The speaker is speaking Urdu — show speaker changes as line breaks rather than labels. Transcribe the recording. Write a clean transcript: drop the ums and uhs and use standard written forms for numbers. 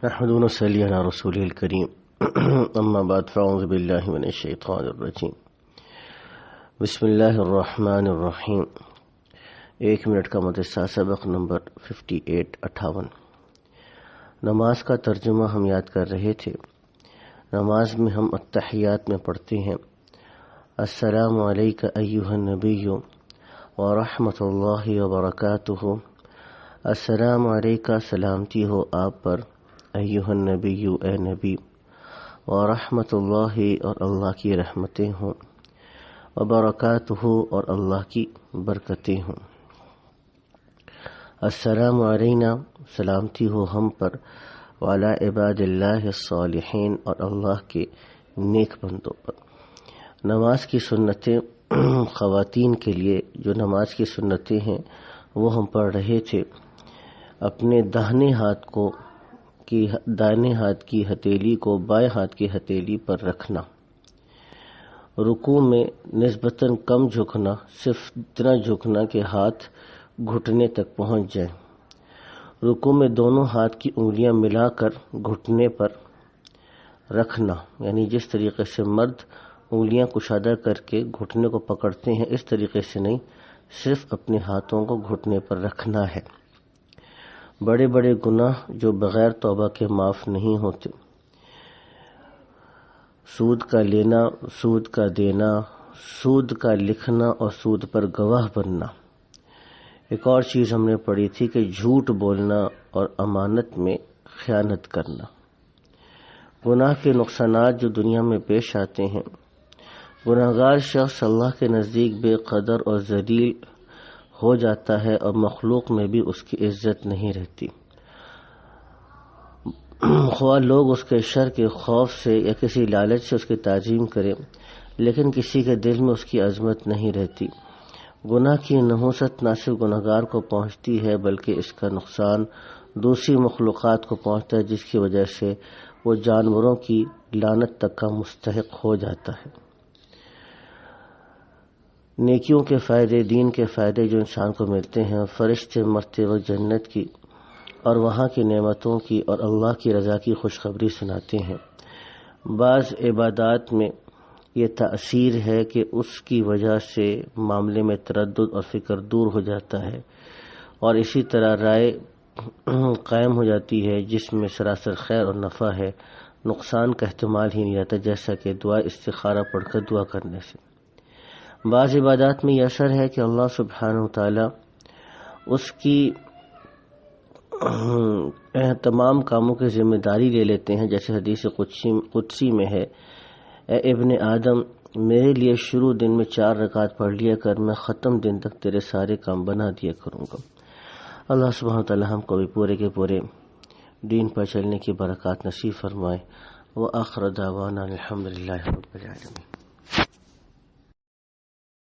نحمد ونصلي على رسوله الكريم اما بعد فاعوذ بالله من الشیطان الرجیم بسم اللہ الرحمن الرحیم 1 منٹ کا مدرسہ سبق نمبر 58 نماز کا ترجمہ ہم یاد کر رہے تھے۔ نماز میں ہم التحیات میں پڑھتے ہیں السلام علیک ایھا النبی ورحمۃ اللہ وبرکاتہ، السلام علیکہ سلامتی ہو آپ پر، ایھا النبی اے نبی، ورحمۃ اللہ اور اللہ کی رحمتیں ہوں، وبرکاتہ اور اللہ کی برکتیں ہوں۔ السلام علینا سلامتی ہو ہم پر، وعلی عباد اللہ الصالحین اور اللہ کے نیک بندوں پر۔ نماز کی سنتیں خواتین کے لیے جو نماز کی سنتیں ہیں وہ ہم پڑھ رہے تھے۔ اپنے داہنے ہاتھ کی ہتھیلی کو بائیں ہاتھ کی ہتھیلی پر رکھنا، رکوع میں نسبتاً کم جھکنا، صرف اتنا جھکنا کہ ہاتھ گھٹنے تک پہنچ جائیں۔ رکوع میں دونوں ہاتھ کی انگلیاں ملا کر گھٹنے پر رکھنا، یعنی جس طریقے سے مرد انگلیاں کشادہ کر کے گھٹنے کو پکڑتے ہیں اس طریقے سے نہیں، صرف اپنے ہاتھوں کو گھٹنے پر رکھنا ہے۔ بڑے بڑے گناہ جو بغیر توبہ کے معاف نہیں ہوتے، سود کا لینا، سود کا دینا، سود کا لکھنا اور سود پر گواہ بننا۔ ایک اور چیز ہم نے پڑھی تھی کہ جھوٹ بولنا اور امانت میں خیانت کرنا۔ گناہ کے نقصانات جو دنیا میں پیش آتے ہیں، گناہگار شخص اللہ کے نزدیک بے قدر اور ذلیل ہو جاتا ہے اور مخلوق میں بھی اس کی عزت نہیں رہتی۔ خواہ لوگ اس کے شر کے خوف سے یا کسی لالچ سے اس کی تعظیم کریں، لیکن کسی کے دل میں اس کی عظمت نہیں رہتی۔ گناہ کی نحوست نہ صرف گناہگار کو پہنچتی ہے بلکہ اس کا نقصان دوسری مخلوقات کو پہنچتا ہے، جس کی وجہ سے وہ جانوروں کی لعنت تک کا مستحق ہو جاتا ہے۔ نیکیوں کے فائدے، دین کے فائدے جو انسان کو ملتے ہیں، فرشتے مرتے وقت جنت کی اور وہاں کی نعمتوں کی اور اللہ کی رضا کی خوشخبری سناتے ہیں۔ بعض عبادات میں یہ تأثیر ہے کہ اس کی وجہ سے معاملے میں تردد اور فکر دور ہو جاتا ہے، اور اسی طرح رائے قائم ہو جاتی ہے جس میں سراسر خیر اور نفع ہے، نقصان کا احتمال ہی نہیں رہتا، جیسا کہ دعا استخارہ پڑھ کر دعا کرنے سے۔ بعض عبادات میں یہ اثر ہے کہ اللہ سبحانہ وتعالی اس کی تمام کاموں کی ذمہ داری لے لیتے ہیں، جیسے حدیث قدسی میں ہے، اے ابن آدم میرے لیے شروع دن میں 4 رکعت پڑھ لیا کر، میں ختم دن تک تیرے سارے کام بنا دیا کروں گا۔ اللہ سبحانہ وتعالی ہم کو بھی پورے کے پورے دین پر چلنے کی برکات نصیب فرمائے۔ وآخر دعوانا الحمدللہ رب العالمین۔